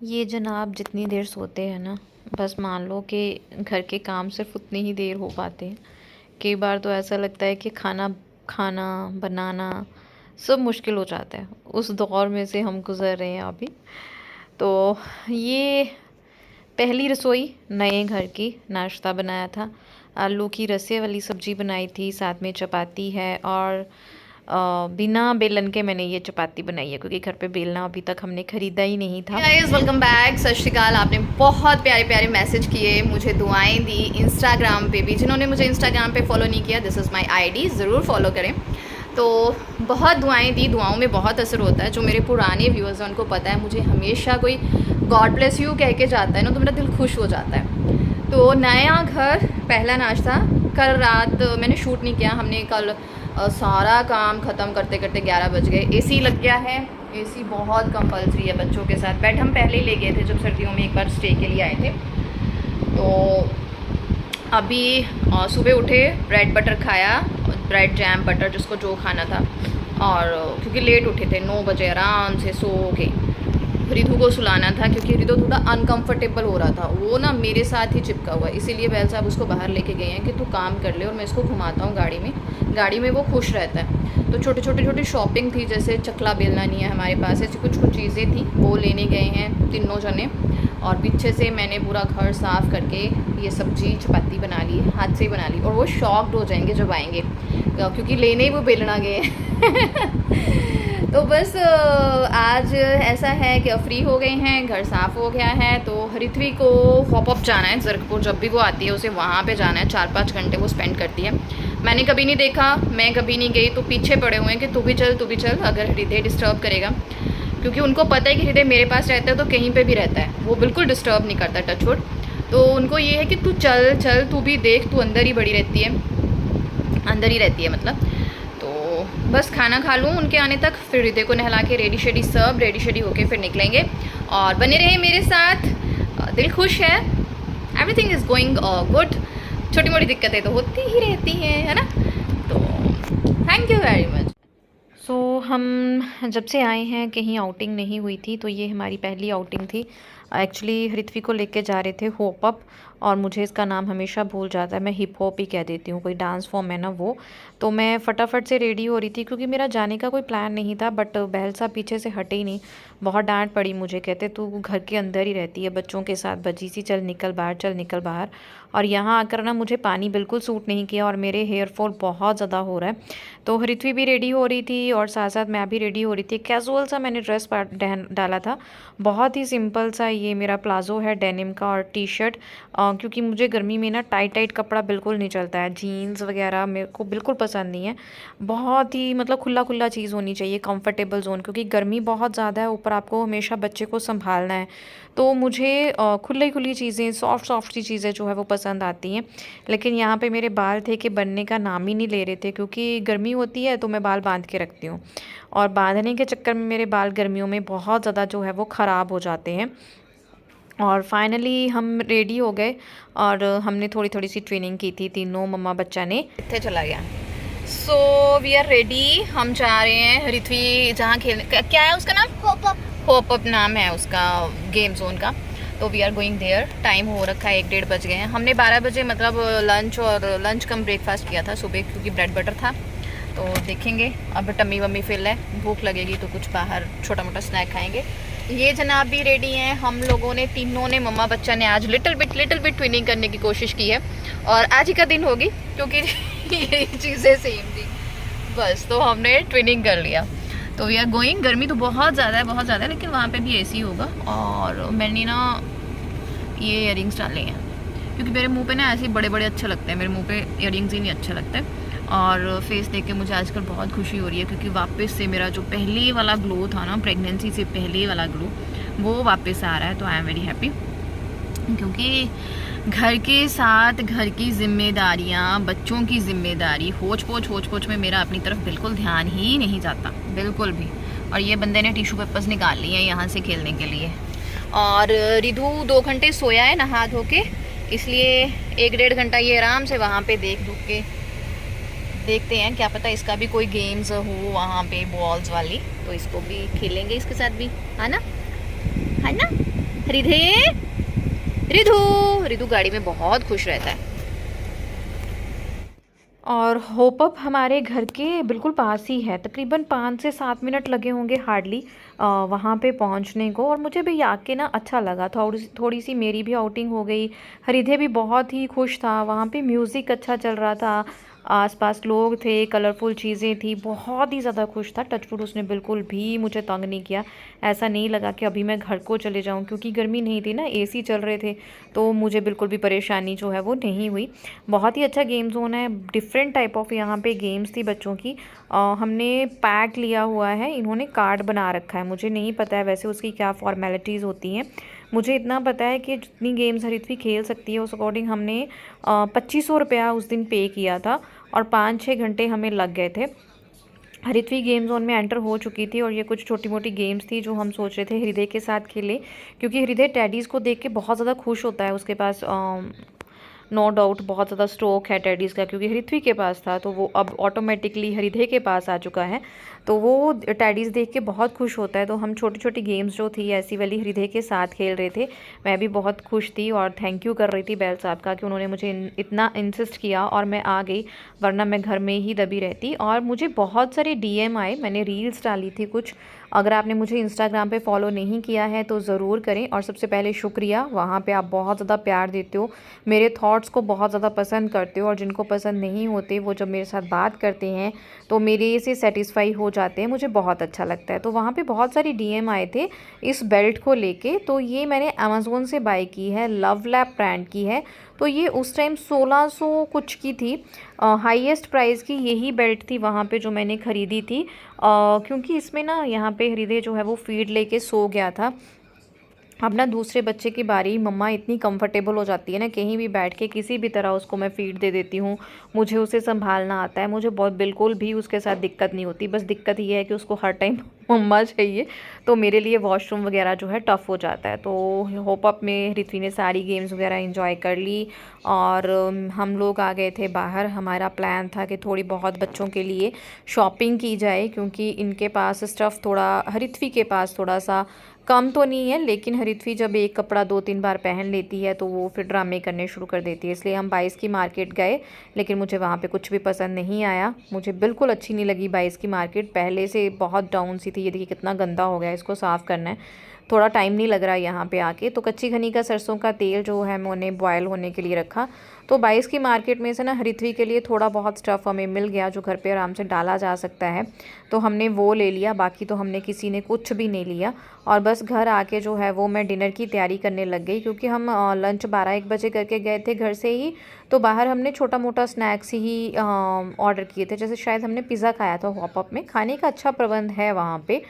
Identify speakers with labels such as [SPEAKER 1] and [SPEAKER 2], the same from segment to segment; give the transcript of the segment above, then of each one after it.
[SPEAKER 1] ये जनाब जितनी देर सोते हैं ना, बस मान लो कि घर के काम सिर्फ उतनी ही देर हो पाते हैं। कई बार तो ऐसा लगता है कि खाना खाना बनाना सब मुश्किल हो जाता है। उस दौर में से हम गुज़र रहे हैं अभी। तो ये पहली रसोई नए घर की, नाश्ता बनाया था। आलू की रसे वाली सब्ज़ी बनाई थी, साथ में चपाती है और बिना बेलन के मैंने ये चपाती बनाई है क्योंकि घर पे बेलना अभी तक हमने ख़रीदा ही नहीं था।
[SPEAKER 2] Guys welcome back. सत श्री अकाल। आपने बहुत प्यारे प्यारे मैसेज किए, मुझे दुआएं दी इंस्टाग्राम पे भी। जिन्होंने मुझे इंस्टाग्राम पे फॉलो नहीं किया, दिस इज़ माय आईडी, ज़रूर फॉलो करें। तो बहुत दुआएं दी, दुआओं में बहुत असर होता है। जो मेरे पुराने व्यूअर्स हैं उनको पता है, मुझे हमेशा कोई गॉड ब्लेस यू कह के जाता है ना, तो मेरा दिल खुश हो जाता है। तो नया घर, पहला नाश्ता। कल रात मैंने शूट नहीं किया, हमने कल सारा काम ख़त्म करते करते 11 बज गए। एसी लग गया है, एसी बहुत कंपलसरी है बच्चों के साथ। बेड हम पहले ही ले गए थे जब सर्दियों में एक बार स्टे के लिए आए थे। तो अभी सुबह उठे, ब्रेड बटर खाया, ब्रेड जैम बटर जिसको जो खाना था। और क्योंकि लेट उठे थे, 9 बजे आराम से सो के रिधु को सुलाना था क्योंकि रिधु थोड़ा अनकंफर्टेबल हो रहा था। वो ना मेरे साथ ही चिपका हुआ है, इसीलिए बैल साहब उसको बाहर लेके गए हैं कि तू काम कर ले और मैं इसको घुमाता हूँ गाड़ी में। गाड़ी में वो खुश रहता है। तो छोटी शॉपिंग थी, जैसे चकला बेलना नहीं है हमारे पास, ऐसी कुछ चीज़ें थी, वो लेने गए हैं तीनों जने। और पीछे से मैंने पूरा घर साफ़ करके ये सब्जी चपाती बना ली, हाथ से ही बना ली। और वो शॉक्ड हो जाएंगे जब आएंगे क्योंकि लेने ही वो बेलना गए तो बस आज ऐसा है कि फ्री हो गए हैं, घर साफ़ हो गया है। तो हरिथवी को हॉप अप जाना है जरकपुर, जब भी वो आती है उसे वहाँ पे जाना है। 4-5 घंटे वो स्पेंड करती है। मैंने कभी नहीं देखा, मैं कभी नहीं गई, तो पीछे पड़े हुए हैं कि तू भी चल अगर हृदय डिस्टर्ब करेगा। क्योंकि उनको पता है कि हृदय मेरे पास रहता है तो कहीं पे भी रहता है, वो बिल्कुल डिस्टर्ब नहीं करता, टचवुड। तो उनको ये है कि तू चल तू भी देख, तू अंदर ही बड़ी रहती है, अंदर ही रहती है मतलब। तो बस खाना खा लूँ उनके आने तक, फिर हृदय को नहला के रेडी शेडी होके फिर निकलेंगे। और बने रहे मेरे साथ, दिल खुश है, एवरीथिंग इज़ गोइंग गुड। छोटी मोटी दिक्कतें तो होती ही रहती हैं, है ना। तो थैंक यू वेरी मच।
[SPEAKER 1] हम जब से आए हैं कहीं आउटिंग नहीं हुई थी, तो ये हमारी पहली आउटिंग थी। एक्चुअली हृथ्वी को लेके जा रहे थे होप अप, और मुझे इसका नाम हमेशा भूल जाता है, मैं हिप हॉप ही कह देती हूँ, कोई डांस फॉर्म है ना वो। तो मैं फटाफट से रेडी हो रही थी क्योंकि मेरा जाने का कोई प्लान नहीं था, बट बहल साहब पीछे से हटे ही नहीं। बहुत डांट पड़ी मुझे, कहते तू घर के अंदर ही रहती है बच्चों के साथ, बची सी, चल निकल बाहर। और यहाँ आकर ना मुझे पानी बिल्कुल सूट नहीं किया और मेरे हेयर फॉल बहुत ज़्यादा हो रहा है। तो हृथ्वी भी रेडी हो रही थी और साथ साथ मैं भी रेडी हो रही थी। कैजुअल सा मैंने ड्रेस डाला था, बहुत ही सिंपल सा। ये मेरा प्लाज़ो है डेनिम का और टी शर्ट, क्योंकि मुझे गर्मी में ना टाइट कपड़ा बिल्कुल नहीं चलता है। जीन्स वगैरह मेरे को बिल्कुल पसंद नहीं है। बहुत ही मतलब खुला चीज़ होनी चाहिए, कंफर्टेबल जोन, क्योंकि गर्मी बहुत ज़्यादा है, ऊपर आपको हमेशा बच्चे को संभालना है। तो मुझे खुली चीज़ें, सॉफ्ट सी चीज़ें जो है वो पसंद आती हैं। लेकिन यहाँ पे मेरे बाल थे कि बनने का नाम ही नहीं ले रहे थे, क्योंकि गर्मी होती है तो मैं बाल बांध के रखती हूँ, और बांधने के चक्कर में मेरे बाल गर्मियों में बहुत ज़्यादा जो है वो ख़राब हो जाते हैं। और फाइनली हम रेडी हो गए और हमने थोड़ी सी ट्रेनिंग की थी तीनों मम्मा बच्चा ने।
[SPEAKER 2] इतने चला गया। सो वी आर रेडी, हम जा रहे हैं हरिथवी जहाँ खेलने, क्या है उसका नाम, होप अप नाम है उसका गेम जोन का। तो we are going there. Time हो रखा है, 1-1:30 बज गए हैं। हमने 12 बजे मतलब लंच कम ब्रेकफास्ट किया था सुबह, क्योंकि ब्रेड बटर था। तो देखेंगे, अब टम्मी वम्मी फिल है, भूख लगेगी तो कुछ बाहर छोटा मोटा स्नैक खाएंगे। ये जनाब भी रेडी हैं। हम लोगों ने, तीनों ने, मम्मा बच्चा ने आज लिटिल बिट ट्विनिंग करने की कोशिश की है, और आज ही का दिन होगी क्योंकि ये चीज़ें सेम थी बस, तो हमने ट्विनिंग कर लिया। तो वी आर गोइंग। गर्मी तो बहुत ज़्यादा है, लेकिन वहाँ पे भी एसी होगा। और मैंने ना ये इयररिंग्स डाले हैं क्योंकि मेरे मुंह पे ना ऐसे बड़े अच्छे लगते हैं, मेरे मुंह पे इयररिंग्स ही नहीं अच्छे लगते। और फेस देख के मुझे आजकल बहुत खुशी हो रही है, क्योंकि वापस से मेरा जो पहले वाला ग्लो था ना, प्रेगनेंसी से पहले वाला ग्लो, वो वापस आ रहा है। तो आई एम वेरी हैप्पी, क्योंकि घर के साथ घर की जिम्मेदारियाँ, बच्चों की जिम्मेदारी, होच पोच में मेरा अपनी तरफ बिल्कुल ध्यान ही नहीं जाता, बिल्कुल भी। और ये बंदे ने टिश्यू पेपर्स निकाल लिए हैं यहाँ से खेलने के लिए। और रिधु 2 घंटे सोया है नहा धो के, इसलिए 1-1.5 घंटा ये आराम से वहाँ पे देख के देखते हैं, क्या पता इसका भी कोई गेम्स हो वहाँ पे, बॉल्स वाली, तो इसको भी खेलेंगे इसके साथ भी, है ना। रिधे, रिधु, रिधु गाड़ी में बहुत खुश रहता है।
[SPEAKER 1] और होपअप हमारे घर के बिल्कुल पास ही है, तकरीबन 5 से 7 मिनट लगे होंगे हार्डली वहाँ पे पहुँचने को। और मुझे भी आके ना अच्छा लगा, थोड़ी थोड़ी सी मेरी भी आउटिंग हो गई। हृदय भी बहुत ही खुश था, वहाँ पे म्यूज़िक अच्छा चल रहा था, आसपास लोग थे, कलरफुल चीज़ें थी, बहुत ही ज़्यादा खुश था। टचवुड उसने बिल्कुल भी मुझे तंग नहीं किया, ऐसा नहीं लगा कि अभी मैं घर को चले जाऊँ, क्योंकि गर्मी नहीं थी ना, एसी चल रहे थे, तो मुझे बिल्कुल भी परेशानी जो है वो नहीं हुई। बहुत ही अच्छा गेम जोन है, डिफरेंट टाइप ऑफ यहाँ पे गेम्स थी बच्चों की। हमने पैक लिया हुआ है, इन्होंने कार्ड बना रखा है, मुझे नहीं पता है वैसे उसकी क्या फॉर्मेलिटीज़ होती हैं। मुझे इतना पता है कि जितनी गेम्स हरित्वी खेल सकती है उस अकॉर्डिंग हमने 2500 रुपया उस दिन पे किया था और 5-6 घंटे हमें लग गए थे। हरित्वी गेम जोन में एंटर हो चुकी थी और ये कुछ छोटी मोटी गेम्स थी जो हम सोच रहे थे हृदय के साथ खेले, क्योंकि हृदय टेडीज़ को देख के बहुत ज़्यादा खुश होता है। उसके पास नो डाउट बहुत ज़्यादा स्टॉक है टेडीज़ का, क्योंकि हृत्वी के पास था तो वो अब ऑटोमेटिकली हृदय के पास आ चुका है, तो वो टेडीज़ देख के बहुत खुश होता है। तो हम छोटी छोटी गेम्स जो थी ऐसी वाली हृदय के साथ खेल रहे थे। मैं भी बहुत खुश थी और थैंक यू कर रही थी बैल साहब का कि उन्होंने मुझे इतना इंसिस्ट किया और मैं आ गई, वरना मैं घर में ही दबी रहती। और मुझे बहुत सारे डीएम आए, मैंने रील्स डाली थी कुछ। अगर आपने मुझे इंस्टाग्राम पे फॉलो नहीं किया है तो ज़रूर करें। और सबसे पहले शुक्रिया, वहाँ पे आप बहुत ज़्यादा प्यार देते हो, मेरे थॉट्स को बहुत ज़्यादा पसंद करते हो, और जिनको पसंद नहीं होते वो जब मेरे साथ बात करते हैं तो मेरे से सेटिस्फाई हो जाते हैं, मुझे बहुत अच्छा लगता है। तो वहाँ पे बहुत सारी डीएम आए थे इस बेल्ट को लेके। तो ये मैंने अमेज़ोन से बाय की है, लव लैब ब्रांड की है। तो ये उस टाइम 1600 कुछ की थी, हाईएस्ट प्राइस की यही बेल्ट थी वहाँ पे जो मैंने ख़रीदी थी। क्योंकि इसमें ना यहाँ पे हृदय जो है वो फीड लेके सो गया था। अब ना दूसरे बच्चे की बारी, मम्मा इतनी कंफर्टेबल हो जाती है ना, कहीं भी बैठ के किसी भी तरह उसको मैं फ़ीड दे देती हूँ, मुझे उसे संभालना आता है, मुझे बहुत बिल्कुल भी उसके साथ दिक्कत नहीं होती। बस दिक्कत ये है कि उसको हर टाइम मम्मा चाहिए, तो मेरे लिए वॉशरूम वगैरह जो है टफ़ हो जाता है। तो होप अप में ऋत्वी ने सारी गेम्स वगैरह इंजॉय कर ली और हम लोग आ गए थे बाहर। हमारा प्लान था कि थोड़ी बहुत बच्चों के लिए शॉपिंग की जाए, क्योंकि इनके पास स्टफ़ थोड़ा, हरित्वी के पास थोड़ा सा कम तो नहीं है, लेकिन हरित्वी जब एक कपड़ा 2-3 बार पहन लेती है तो वो फिर ड्रामे करने शुरू कर देती है। इसलिए हम 22 की मार्केट गए, लेकिन मुझे वहाँ पे कुछ भी पसंद नहीं आया, मुझे बिल्कुल अच्छी नहीं लगी 22 की मार्केट। पहले से बहुत डाउन सी थी, ये देखिए कितना गंदा हो गया है, इसको साफ़ करना है, थोड़ा टाइम नहीं लग रहा है यहाँ पे आके। तो कच्ची घनी का सरसों का तेल जो है मैंने बॉयल होने के लिए रखा। तो 22 की मार्केट में से ना हरित्वी के लिए थोड़ा बहुत स्टफ़ हमें मिल गया जो घर पे आराम से डाला जा सकता है, तो हमने वो ले लिया, बाकी तो हमने किसी ने कुछ भी नहीं लिया। और बस घर आके जो है वो मैं डिनर की तैयारी करने लग गई, क्योंकि हम लंच 12-1 बजे करके गए थे घर से ही। तो बाहर हमने छोटा मोटा स्नैक्स ही ऑर्डर किए थे, जैसे शायद हमने पिज़्ज़ा खाया था। हॉप अप में खाने का अच्छा प्रबंध है वहाँ पे,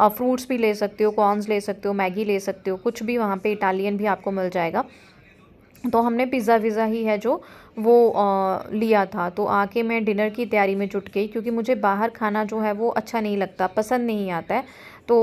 [SPEAKER 1] फ्रूट्स भी ले सकते हो, कॉर्न्स ले सकते हो, मैगी ले सकते हो, कुछ भी वहाँ पे इटालियन भी आपको मिल जाएगा। तो हमने पिज़्ज़ा विज़्ज़ा ही है जो वो लिया था। तो आके मैं डिनर की तैयारी में जुट गई, क्योंकि मुझे बाहर खाना जो है वो अच्छा नहीं लगता, पसंद नहीं आता है। तो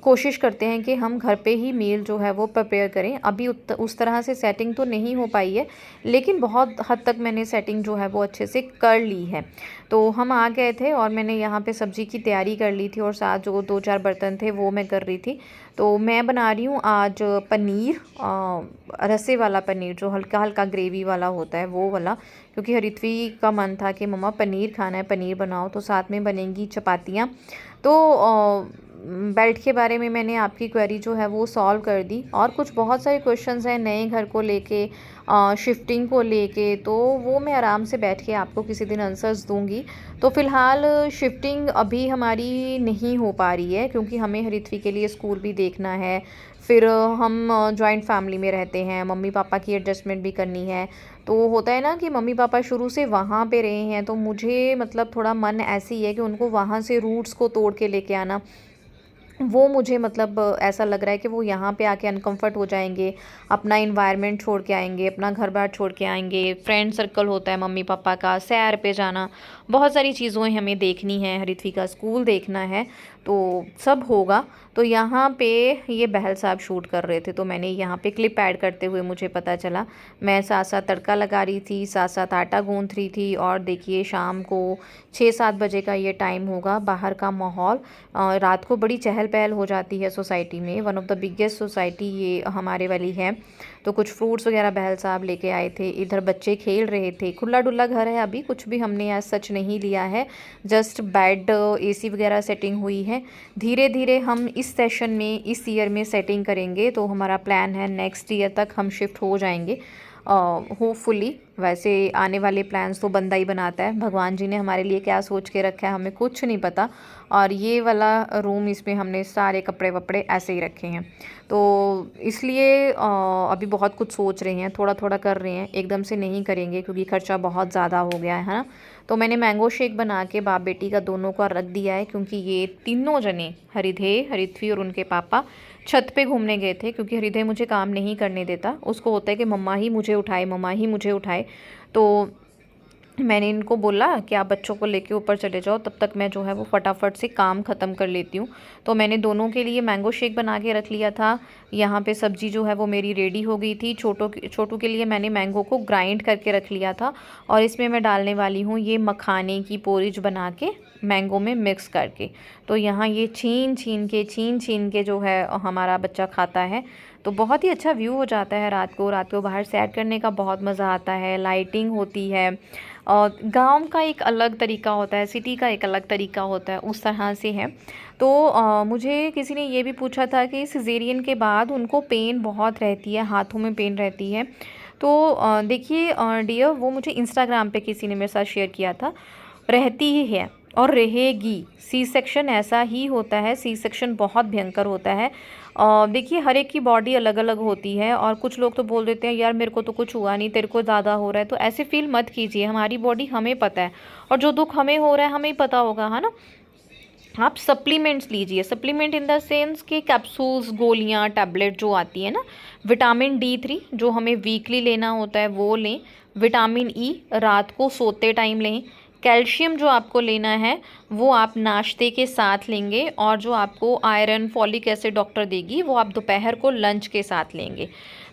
[SPEAKER 1] कोशिश करते हैं कि हम घर पे ही मील जो है वो प्रिपेयर करें। अभी उस तरह से सेटिंग तो नहीं हो पाई है, लेकिन बहुत हद तक मैंने सेटिंग जो है वो अच्छे से कर ली है। तो हम आ गए थे और मैंने यहाँ पे सब्ज़ी की तैयारी कर ली थी, और साथ जो 2-4 बर्तन थे वो मैं कर रही थी। तो मैं बना रही हूँ आज पनीर, रसे वाला पनीर, जो हल्का हल्का ग्रेवी वाला होता है वो वाला, क्योंकि हरित्वी का मन था कि मम्मा पनीर खाना है, पनीर बनाओ। तो साथ में बनेंगी चपातियाँ। तो बेल्ट के बारे में मैंने आपकी क्वेरी जो है वो सॉल्व कर दी, और कुछ बहुत सारे क्वेश्चंस हैं नए घर को लेके, शिफ्टिंग को लेके, तो वो मैं आराम से बैठ के आपको किसी दिन आंसर्स दूंगी। तो फ़िलहाल शिफ्टिंग अभी हमारी नहीं हो पा रही है, क्योंकि हमें हरित्वी के लिए स्कूल भी देखना है, फिर हम जॉइंट फैमिली में रहते हैं, मम्मी पापा की एडजस्टमेंट भी करनी है। तो होता है ना कि मम्मी पापा शुरू से वहाँ पे रहे हैं, तो मुझे मतलब थोड़ा मन ऐसी है कि उनको वहाँ से रूट्स को तोड़ के लेके आना, वो मुझे मतलब ऐसा लग रहा है कि वो यहाँ पे आके अनकंफर्ट हो जाएंगे, अपना इन्वायरमेंट छोड़ के आएंगे, अपना घर बार छोड़ के आएंगे, फ्रेंड सर्कल होता है मम्मी पापा का, सैर पे जाना, बहुत सारी चीज़ें हमें देखनी है, हरित्वी का स्कूल देखना है। तो सब होगा। तो यहाँ पे ये बहल साहब शूट कर रहे थे, तो मैंने यहाँ पे क्लिप ऐड करते हुए मुझे पता चला। मैं साथ साथ तड़का लगा रही थी, साथ साथ आटा गूँथ रही थी। और देखिए शाम को 6-7 बजे का ये टाइम होगा। बाहर का माहौल, रात को बड़ी चहल पहल हो जाती है सोसाइटी में। One of the biggest society ये हमारे वाली है। तो कुछ फ्रूट्स वगैरह बहल साहब लेके आए थे। इधर बच्चे खेल रहे थे। खुला डुल्ला घर है, अभी कुछ भी हमने आज सच नहीं लिया है, जस्ट बेड, एसी वगैरह सेटिंग हुई है। धीरे धीरे हम इस सेशन में, इस ईयर में सेटिंग करेंगे। तो हमारा प्लान है नेक्स्ट ईयर तक हम शिफ्ट हो जाएंगे होपफुली। वैसे आने वाले प्लान्स तो बंदा ही बनाता है, भगवान जी ने हमारे लिए क्या सोच के रखा है हमें कुछ नहीं पता। और ये वाला रूम, इसमें हमने सारे कपड़े वपड़े ऐसे ही रखे हैं। तो इसलिए अभी बहुत कुछ सोच रहे हैं, थोड़ा थोड़ा कर रहे हैं, एकदम से नहीं करेंगे क्योंकि खर्चा बहुत ज़्यादा हो गया है ना। तो मैंने मैंगो शेक बना के बाप बेटी का दोनों का रख दिया है, क्योंकि ये तीनों जने, हरिधे, हरिथवी और उनके पापा, छत पे घूमने गए थे। क्योंकि हरिधे मुझे काम नहीं करने देता, उसको होता है कि मम्मा ही मुझे उठाए, मम्मा ही मुझे उठाए। तो मैंने इनको बोला कि आप बच्चों को लेके ऊपर चले जाओ, तब तक मैं जो है वो फटाफट से काम ख़त्म कर लेती हूँ। तो मैंने दोनों के लिए मैंगो शेक बना के रख लिया था। यहाँ पे सब्ज़ी जो है वो मेरी रेडी हो गई थी। छोटू के लिए मैंने मैंगो को ग्राइंड करके रख लिया था। और इसमें मैं डालने वाली हूँ ये मखाने की पोरिज बना के मैंगो में मिक्स करके। तो यहाँ ये छीन छीन के जो है हमारा बच्चा खाता है। तो बहुत ही अच्छा व्यू हो जाता है रात को बाहर सैर करने का बहुत मज़ा आता है। लाइटिंग होती है, और गांव का एक अलग तरीका होता है, सिटी का एक अलग तरीका होता है, उस तरह से है। तो मुझे किसी ने ये भी पूछा था कि सिजेरियन के बाद उनको पेन बहुत रहती है, हाथों में पेन रहती है। तो देखिए डियर, वो मुझे इंस्टाग्राम पे किसी ने मेरे साथ शेयर किया था, रहती ही है और रहेगी। सी सेक्शन ऐसा ही होता है, सी सेक्शन बहुत भयंकर होता है। देखिए हर एक की बॉडी अलग अलग होती है, और कुछ लोग तो बोल देते हैं यार मेरे को तो कुछ हुआ नहीं, तेरे को ज़्यादा हो रहा है। तो ऐसे फील मत कीजिए, हमारी बॉडी हमें पता है, और जो दुख हमें हो रहा है हमें ही पता होगा, है ना। आप सप्लीमेंट्स लीजिए, सप्लीमेंट इन द सेंस के कैप्सूल्स, गोलियां, टैबलेट जो आती है ना। विटामिन D3 जो हमें वीकली लेना होता है वो लें। विटामिन E रात को सोते टाइम लें। कैल्शियम जो आपको लेना है वो आप नाश्ते के साथ लेंगे, और जो आपको आयरन, फॉलिक एसिड डॉक्टर देगी वो आप दोपहर को लंच के साथ लेंगे।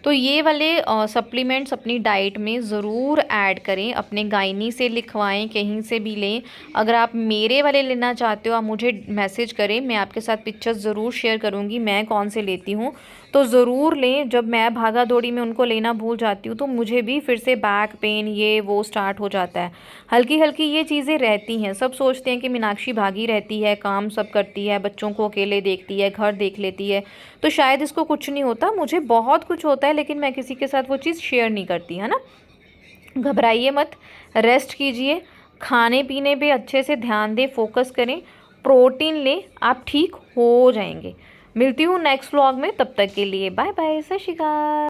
[SPEAKER 1] तो ये वाले सप्लीमेंट्स अपनी डाइट में ज़रूर ऐड करें, अपने गायनी से लिखवाएं, कहीं से भी लें। अगर आप मेरे वाले लेना चाहते हो आप मुझे मैसेज करें, मैं आपके साथ पिक्चर्स ज़रूर शेयर करूँगी मैं कौन से लेती हूँ। तो ज़रूर लें। जब मैं भागा दौड़ी में उनको लेना भूल जाती हूँ तो मुझे भी फिर से बैक पेन ये वो स्टार्ट हो जाता है। हल्की हल्की ये चीज़ें रहती हैं। सब सोचते हैं कि मीनाक्षी भागी रहती है, काम सब करती है, बच्चों को अकेले देखती है, घर देख लेती है, तो शायद इसको कुछ नहीं होता। मुझे बहुत कुछ होता है, लेकिन मैं किसी के साथ वो चीज़ शेयर नहीं करती, है ना। घबराइए मत, रेस्ट कीजिए, खाने पीने पे अच्छे से ध्यान दें, फोकस करें, प्रोटीन लें, आप ठीक हो जाएंगे। मिलती हूँ नेक्स्ट व्लॉग में, तब तक के लिए बाय बाय, सत श्री अकाल।